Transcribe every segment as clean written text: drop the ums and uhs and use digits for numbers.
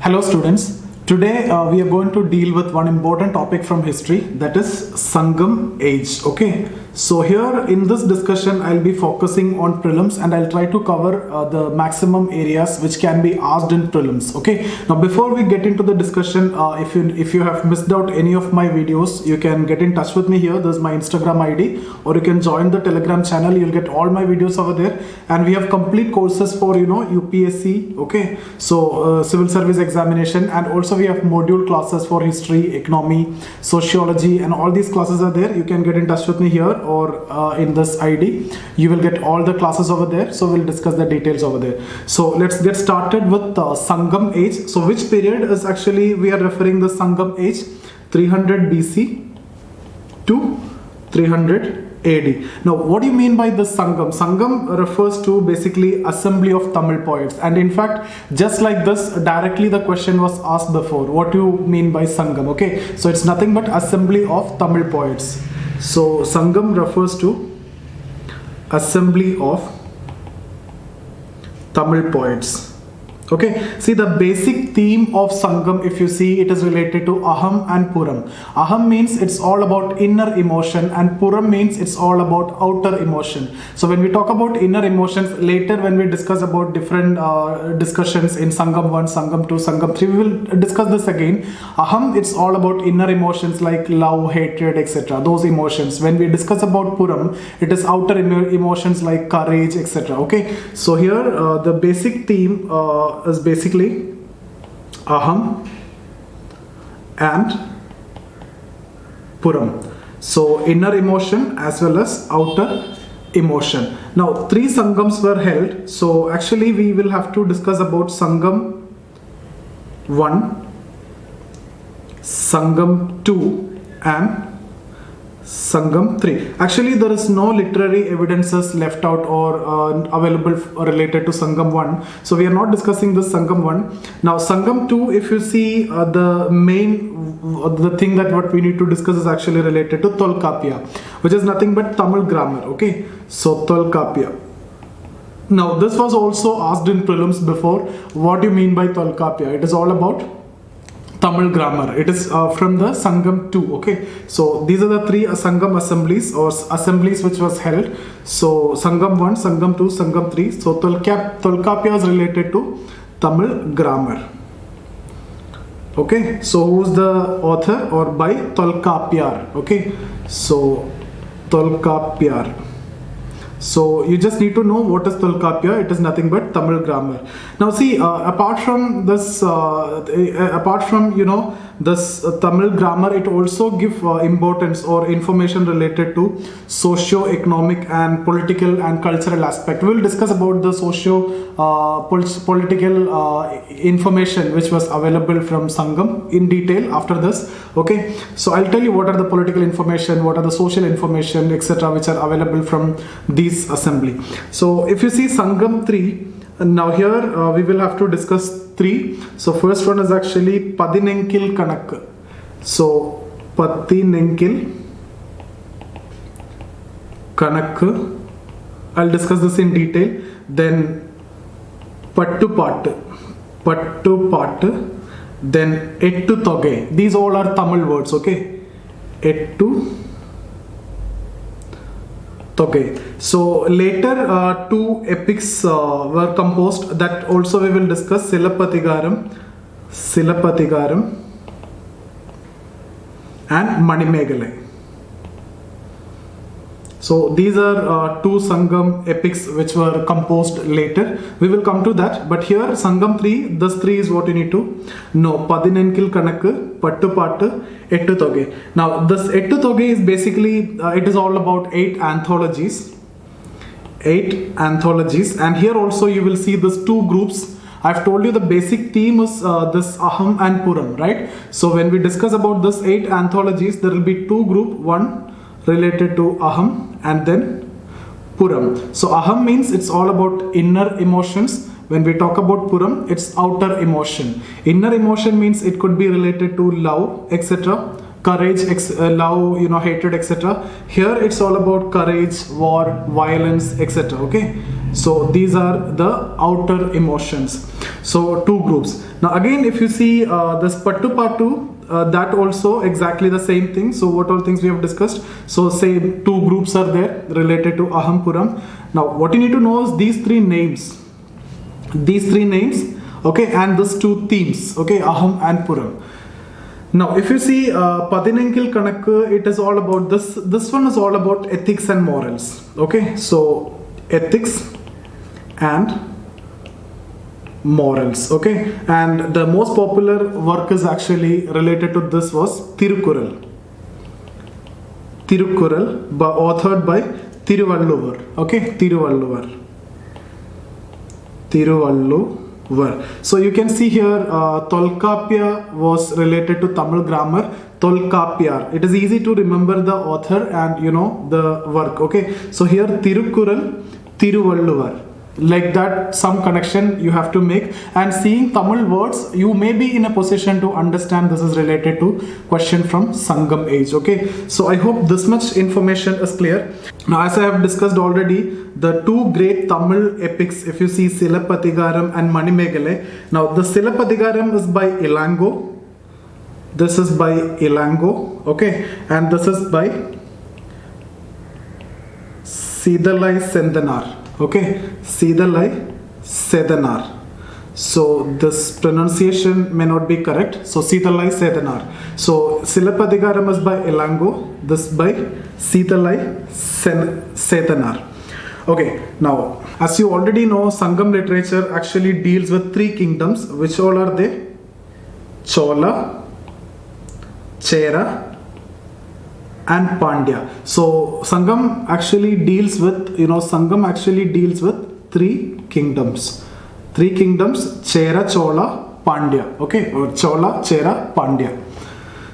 Hello students, today we are going to deal with one important topic from history, that is Sangam age. Okay, so here in this discussion I'll be focusing on prelims and I'll try to cover the maximum areas which can be asked in prelims. Okay, now before we get into the discussion, if you have missed out any of my videos, you can get in touch with me here. There's my Instagram ID, or you can join the Telegram channel. You'll get all my videos over there, and we have complete courses for UPSC. Okay, so civil service examination, and also we have module classes for history, economy, sociology, and all these classes are there. You can get in touch with me here or in this ID. You will get all the classes over there, so we'll discuss the details over there. So let's get started with Sangam age. So which period is actually we are referring the Sangam age? 300 BC to 300 AD. Now, what do you mean by the Sangam? Sangam refers to basically assembly of Tamil poets, and in fact, just like this, directly the question was asked before. What do you mean by Sangam? Okay, so it's nothing but assembly of Tamil poets. So Sangam refers to assembly of Tamil poets. Okay, see the basic theme of Sangam, if you see, it is related to Aham and Puram. Aham means it's all about inner emotion, and Puram means it's all about outer emotion. So when we talk about inner emotions, later when we discuss about different discussions in Sangam 1, Sangam 2, Sangam 3, we will discuss this again. Aham, it's all about inner emotions like love, hatred, etc. Those emotions. When we discuss about Puram, it is outer emotions like courage, etc. Okay, so here the basic theme is basically Aham and Puram. So inner emotion as well as outer emotion. Now 3 Sangams were held. So actually we will have to discuss about Sangam 1, Sangam 2 and Sangam 3. Actually, there is no literary evidences left out or available related to Sangam 1. So we are not discussing this Sangam 1. Now Sangam 2, if you see the thing that what we need to discuss is actually related to Tolkapia, which is nothing but Tamil grammar. Okay, so Tolkapia. Now this was also asked in prelims before. What do you mean by Tolkapia? It is all about Tamil grammar. It is from the Sangam 2. Okay, so these are the 3 Sangam assemblies or assemblies which was held. So Sangam 1, Sangam 2, Sangam 3. So Tolkapia is related to Tamil grammar. Okay, so who's the author? Or by Tolkapiyar. Okay, so Tolkapiyar. So you just need to know what is Tolkapia. It is nothing but Tamil grammar. Now see, apart from this this Tamil grammar, it also give importance or information related to socio-economic and political and cultural aspect. We will discuss about the political information which was available from Sangam in detail after this. Okay, so I'll tell you what are the political information, what are the social information, etc., which are available from these assembly. So if you see Sangam 3, now here we will have to discuss 3. So first one is actually Padinenkil Kanak. So Padinenkil Kanak. I'll discuss this in detail. Then Pattu Pattu. Then Ettu Toge. These all are Tamil words. Okay, Ettu Toge. So later 2 epics were composed, that also we will discuss. Silapatigaram and Manimegalai. So these are 2 Sangam epics which were composed later. We will come to that. But here Sangam 3, this 3 is what you need to know. Padinenkil Kanakku, Pattu Pattu, Ettu Toge. Now this Ettu Toge is basically, it is all about 8 anthologies. 8 anthologies. And here also you will see these 2 groups. I've told you the basic theme is this Aham and Puram, right? So when we discuss about this 8 anthologies, there will be 2 group. One related to Aham and then Puram. So Aham means it's all about inner emotions. When we talk about Puram, it's outer emotion. Inner emotion means it could be related to love, etc. Courage, love, hatred, etc. Here it's all about courage, war, violence, etc. Okay, so these are the outer emotions. So two groups. Now again, if you see this Pattu Pattu, that also exactly the same thing. So what all things we have discussed. So same two groups are there related to Ahampuram. Now what you need to know is these three names. These three names, okay, and these two themes, okay, Aham and Puram. Now, if you see Padinengil Kanakku, it is all about this. This one is all about ethics and morals. Okay, so ethics and morals. Okay, and the most popular work is actually related to this was Tirukural. Tirukural, authored by Tiruvalluvar. Okay, Tiruvalluvar. So you can see here Tolkapia was related to Tamil grammar. Tolkapiyar. It is easy to remember the author and the work. Okay. So here Tirukural, Tiruvalluvar. Like that, some connection you have to make, and seeing Tamil words, you may be in a position to understand this is related to question from Sangam age. Okay, so I hope this much information is clear. Now, as I have discussed already, the two great Tamil epics, if you see Silapathigaram and Manimegale. Now, the Silapathigaram is by Ilango. This is by Ilango. Okay, and this is by Sidalai Sendanar. Okay, Sidalai Sedanar. So this pronunciation may not be correct. So Sidalai Sedanar. So Silapathigaram is by Ilango. This by Sidalai Sedanar. Okay, now as you already know, Sangam literature actually deals with three kingdoms. Which all are they? Chola, Chera, and Pandya. So Sangam actually deals with three kingdoms. Three kingdoms: Chera, Chola, Pandya. Okay, or Chola, Chera, Pandya.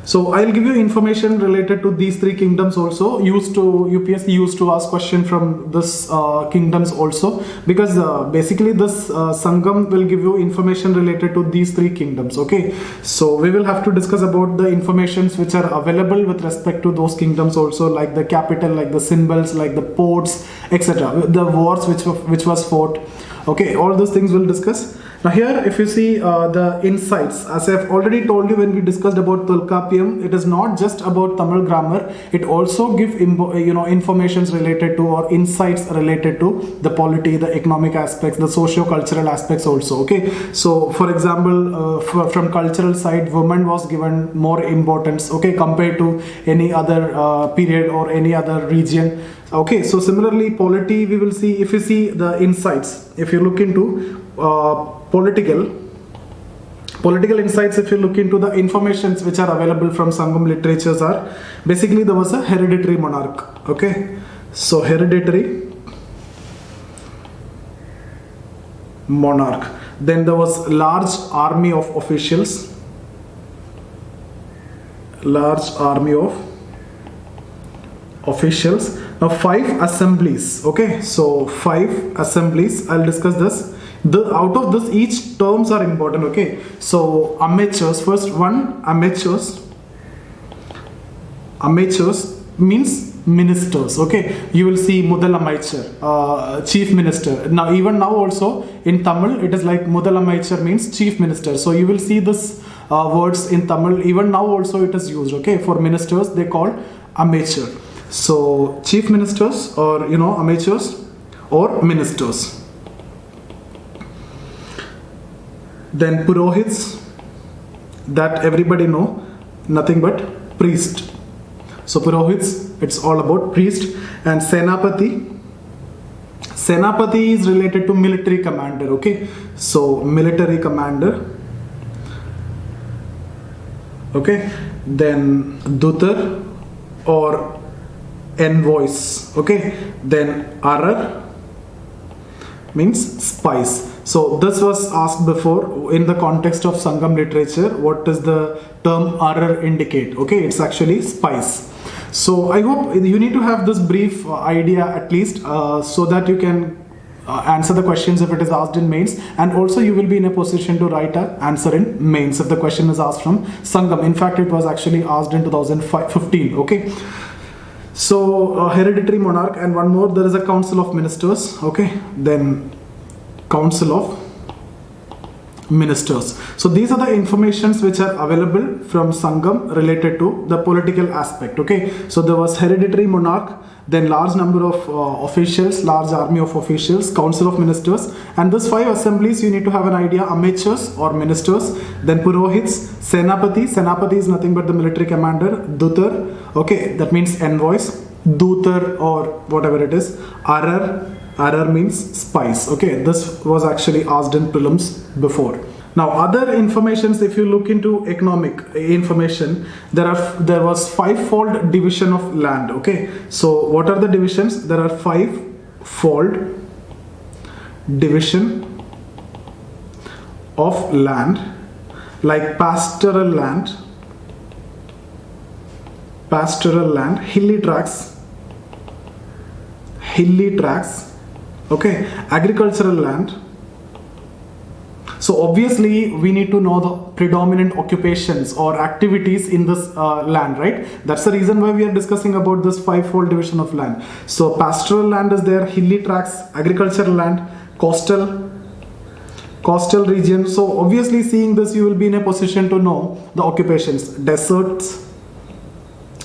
So I'll give you information related to these three kingdoms also. UPSC used to ask question from this kingdoms also, because basically this Sangam will give you information related to these three kingdoms. Okay, so we will have to discuss about the informations which are available with respect to those kingdoms also, like the capital, like the symbols, like the ports, etc. The wars which was fought. Okay, all those things we'll discuss. Now here, if you see the insights, as I've already told you when we discussed about Tolkapiam, it is not just about Tamil grammar. It also gives informations related to, or insights related to, the polity, the economic aspects, the socio-cultural aspects also. Okay, so for example, from cultural side, women was given more importance. Okay, compared to any other period or any other region. Okay, so similarly, polity, we will see, if you see the insights, if you look into political insights, if you look into the informations which are available from Sangam literatures, are basically there was a hereditary monarch. Okay, so hereditary monarch. Then there was large army of officials. Large army of officials. Now 5 assemblies. Okay, so 5 assemblies. I'll discuss this. Out of this, each terms are important. Okay, so amateurs. First one, amateurs. Amateurs means ministers. Okay, you will see Mudal Amaichar, chief minister. Now even now also in Tamil it is like Mudal Amaichar means chief minister. So you will see this words in Tamil. Even now also it is used. Okay, for ministers they call amateur. So chief ministers, or amateurs or ministers. Then Purohits, that everybody know, nothing but priest. So Purohits, it's all about priest. And Senapati. Senapati is related to military commander. Okay, so military commander. Okay, then Dutar or envoys. Okay, then Arar means spies. So this was asked before in the context of Sangam literature. What does the term Arar indicate? Okay, it's actually spies. So I hope you need to have this brief idea at least, so that you can answer the questions if it is asked in mains, and also you will be in a position to write an answer in mains if the question is asked from Sangam. In fact, it was actually asked in 2015. Okay, so hereditary monarch, and one more, there is a council of ministers. Okay, then council of ministers. So these are the informations which are available from Sangam related to the political aspect. Okay, so there was hereditary monarch, then large number of officials, large army of officials, council of ministers, and this 5 assemblies you need to have an idea: amateurs or ministers, then purohits, senapati is nothing but the military commander, dutar, okay, that means envoys, dutar or whatever it is, RR means spies. Okay, this was actually asked in prelims before. Now other informations, if you look into economic information, there was 5-fold division of land. Okay, so what are the divisions? There are 5-fold division of land, like pastoral land, hilly tracts, okay, agricultural land. So obviously we need to know the predominant occupations or activities in this land, right? That's the reason why we are discussing about this 5-fold division of land. So pastoral land is there, hilly tracts, agricultural land, coastal region. So obviously seeing this you will be in a position to know the occupations. Deserts.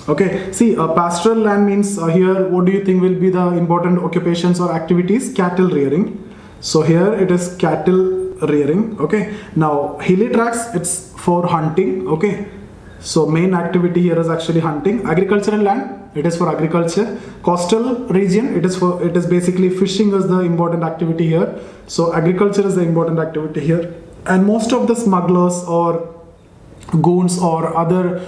Okay, see, pastoral land means here what do you think will be the important occupations or activities? Cattle rearing. So here it is cattle rearing. Okay, now hilly tracts, it's for hunting. Okay, so main activity here is actually hunting. Agricultural land, it is for agriculture. Coastal region, it is basically fishing is the important activity here. So agriculture is the important activity here, and most of the smugglers or goons or other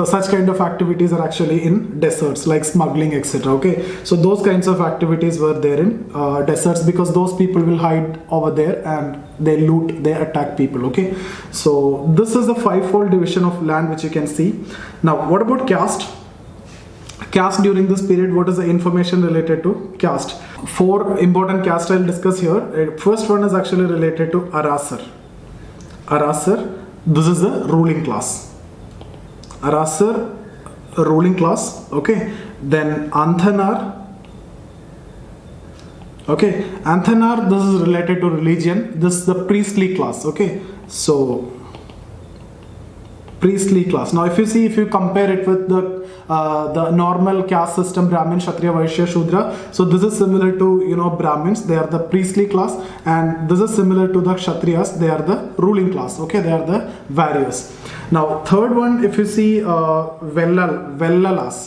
such kind of activities are actually in deserts, like smuggling, etc. Okay, so those kinds of activities were there in deserts, because those people will hide over there and they loot, they attack people. Okay, so this is the 5-fold division of land which you can see. Now what about caste? Caste during this period, what is the information related to caste? 4 important caste I'll discuss here. First one is actually related to Arasar. This is the ruling class. Arasar, ruling class. Okay, then Anthanar. Okay, Anthanar, this is related to religion. This is the priestly class. Okay, so priestly class. Now if you compare it with the normal caste system, Brahmin, Kshatriya, Vaishya, Shudra, so this is similar to Brahmins, they are the priestly class, and this is similar to the Kshatriyas, they are the ruling class. Okay, they are the warriors. Now third one, if you see Vellalas.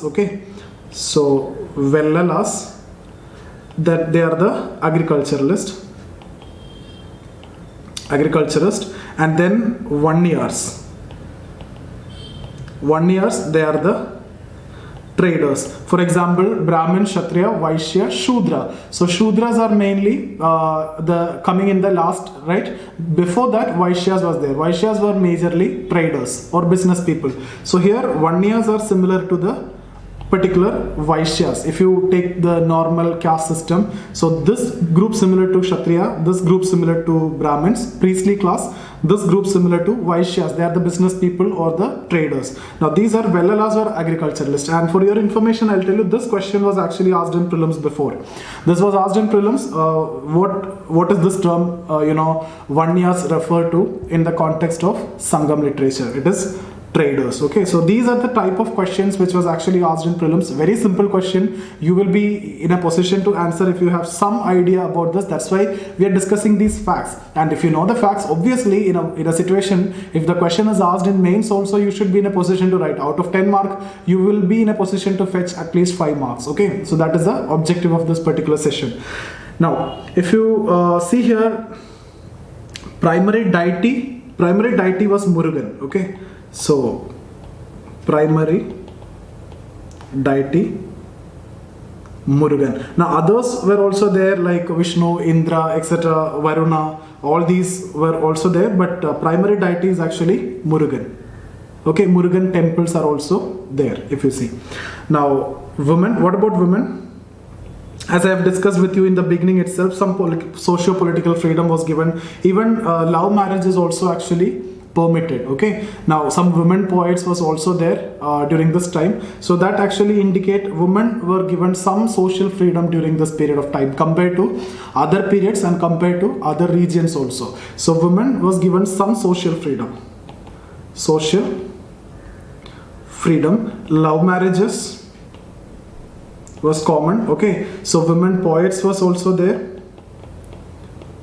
Okay, so Vellalas, that they are the agriculturist, and then Vanniyars, they are the traders. For example, Brahmin, Kshatriya, Vaishya, Shudra. So Shudras are mainly the coming in the last, right? Before that, Vaishyas was there. Vaishyas were majorly traders or business people. So here, Vanniyas are similar to the particular Vaishyas. If you take the normal caste system, so this group similar to Kshatriya, this group similar to Brahmins, priestly class, this group similar to Vaishyas, they are the business people or the traders. Now these are Vellalas or agriculturalists, and for your information I'll tell you, this question was actually asked in prelims before. This was asked in prelims, what is this term Vanniyas refer to in the context of Sangam literature? It is traders. Okay, so these are the type of questions which was actually asked in prelims. Very simple question. You will be in a position to answer if you have some idea about this. That's why we are discussing these facts. And if you know the facts, obviously in a situation, if the question is asked in mains also, you should be in a position to write. Out of 10 marks, you will be in a position to fetch at least 5 marks. Okay, so that is the objective of this particular session. Now, if you see here, primary deity was Murugan. Okay, so primary deity Murugan. Now others were also there, like Vishnu, Indra, etc., Varuna, all these were also there, but primary deity is actually Murugan. Okay, Murugan temples are also there, if you see. Now women, what about women? As I have discussed with you in the beginning itself, some socio-political freedom was given. Even love marriage is also actually permitted. Okay, now some women poets was also there during this time, so that actually indicate women were given some social freedom during this period of time compared to other periods and compared to other regions also. So women was given some social freedom. Love marriages was common. Okay, so women poets was also there.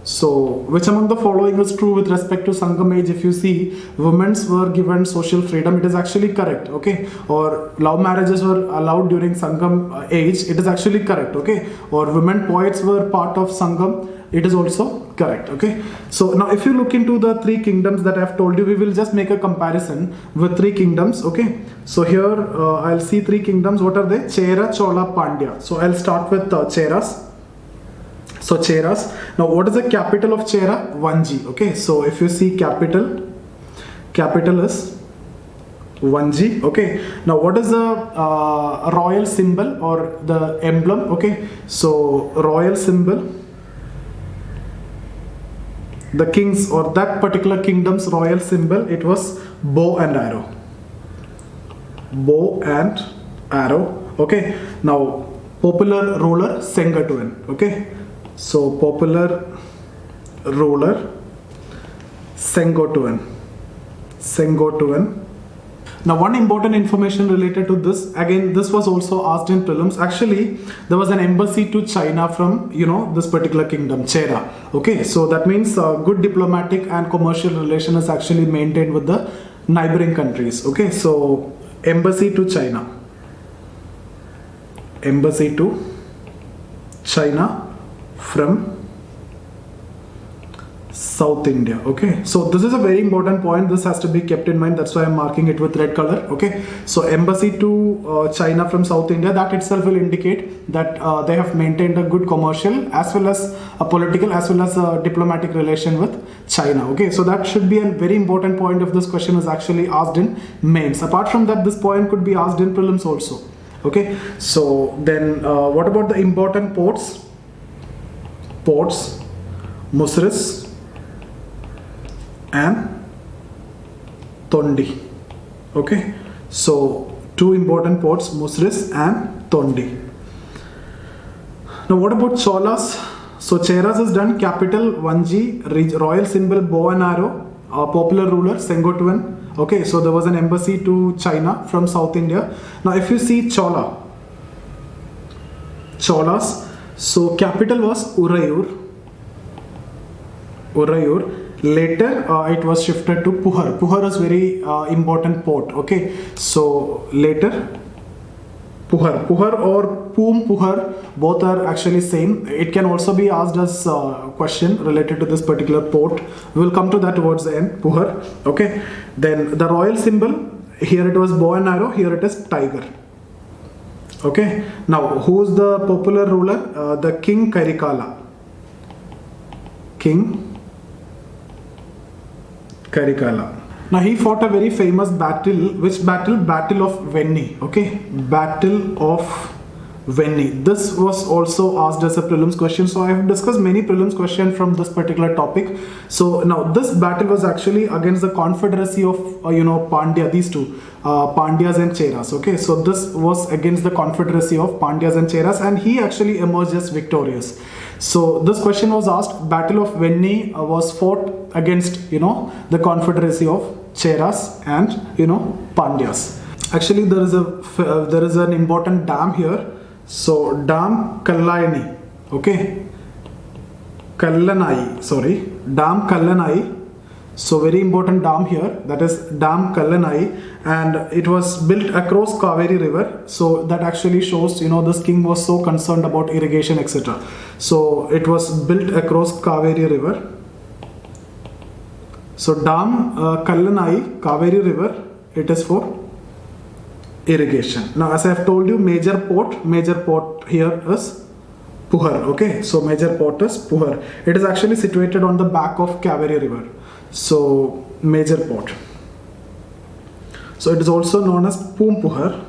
So, which among the following is true with respect to Sangam age? If you see, women were given social freedom, it is actually correct, okay? Or love marriages were allowed during Sangam age, it is actually correct, okay? Or women poets were part of Sangam, it is also correct, okay? So, now if you look into the three kingdoms that I have told you, we will just make a comparison with three kingdoms, okay? So, here I'll see three kingdoms. What are they? Chera, Chola, Pandya. So, I'll start with Cheras. So Cheras. Now what is the capital of Chera? Vanji. Okay, so if you see capital is Vanji. Okay, now what is the royal symbol or the emblem? Okay, so royal symbol, the king's or that particular kingdom's royal symbol, it was bow and arrow. Okay, now popular ruler Sengatuan. Okay, so popular ruler Sengotuan. Now one important information related to this, again this was also asked in prelims. Actually there was an embassy to China from this particular kingdom, Chera. Okay, so that means good diplomatic and commercial relation is actually maintained with the neighboring countries. Okay, so embassy to China from South India. Okay, so this is a very important point. This has to be kept in mind. That's why I'm marking it with red color. Okay, so embassy to China from South India, that itself will indicate that they have maintained a good commercial as well as a political as well as a diplomatic relation with China. Okay, so that should be a very important point if this question is actually asked in mains. Apart from that, this point could be asked in prelims also. Okay, so then what about the important ports? Musris and Tondi. Okay, so two important ports, Musris and Tondi. Now what about Cholas? So Cheras is done, capital Vanji, royal symbol bow and arrow, popular ruler Sengotuan. Okay, so there was an embassy to China from South India. Now if you see Cholas, so capital was Urayur. Later it was shifted to Puhar. Puhar is very important port. Okay, so later Puhar or Poom Puhar, both are actually same. It can also be asked as a question related to this particular port. We will come to that towards the end. Puhar. Okay, then the royal symbol, here it was bow and arrow, here it is tiger. Okay, now who is the popular ruler? The King Karikala. Now he fought a very famous battle. Which battle? Battle of Venni. Okay, Battle of Venni. This was also asked as a prelims question. So I have discussed many prelims questions from this particular topic. So now this battle was actually against the confederacy of Pandya, these two Pandyas and Cheras. Okay, so this was against the confederacy of Pandyas and Cheras, and he actually emerged as victorious. So this question was asked. Battle of Venni was fought against the confederacy of Cheras and Pandyas. Actually there is an important dam here. So Dam Kallayani. Okay, Dam Kallanai. So very important dam here, that is Dam Kallanai, and it was built across Kaveri river. So that actually shows this king was so concerned about irrigation, etc. So it was built across Kaveri river. So Dam Kallanai, Kaveri river, it is for irrigation. Now as I have told you, major port here is Puhar. Okay, so major port is Puhar. It is actually situated on the back of Kaveri river. So major port. So it is also known as Poom Puhar.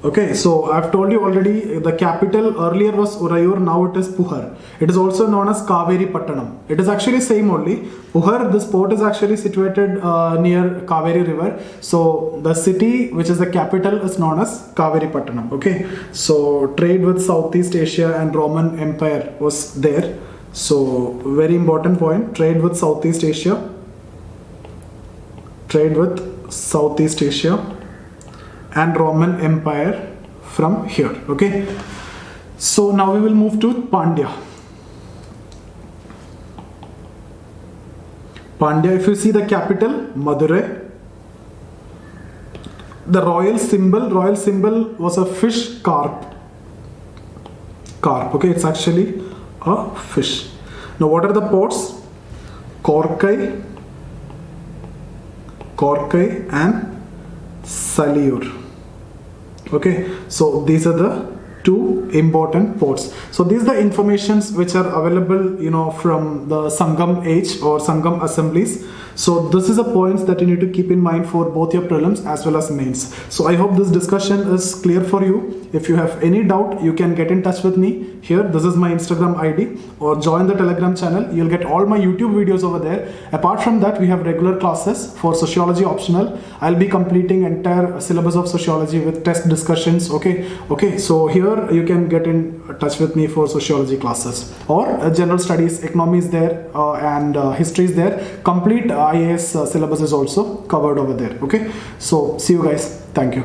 Okay, so I've told you already the capital earlier was Urayur, now it is Puhar. It is also known as Kaveri Pattanam. It is actually same only. Puhar, this port is actually situated near Kaveri river. So the city which is the capital is known as Kaveri Pattanam. Okay, so trade with Southeast Asia and Roman Empire was there. So very important point, trade with Southeast Asia. Trade with Southeast Asia and Roman Empire from here. Okay, so now we will move to Pandya. Pandya, if you see the capital Madurai, the royal symbol was a fish carp. Okay, it's actually a fish. Now what are the ports? Korkai and Salur. Okay, so these are the two important ports. So these are the informations which are available, you know, from the Sangam age or Sangam assemblies. So this is the points that you need to keep in mind for both your prelims as well as mains. So I hope this discussion is clear for you. If you have any doubt, you can get in touch with me here. This is my Instagram ID, or join the Telegram channel. You'll get all my YouTube videos over there. Apart from that, we have regular classes for sociology optional. I'll be completing entire syllabus of sociology with test discussions. Okay, so here you can get in touch with me for sociology classes, or general studies, economy is there, and history is there. Complete IAS syllabus is also covered over there. Okay, so see you guys. Thank you.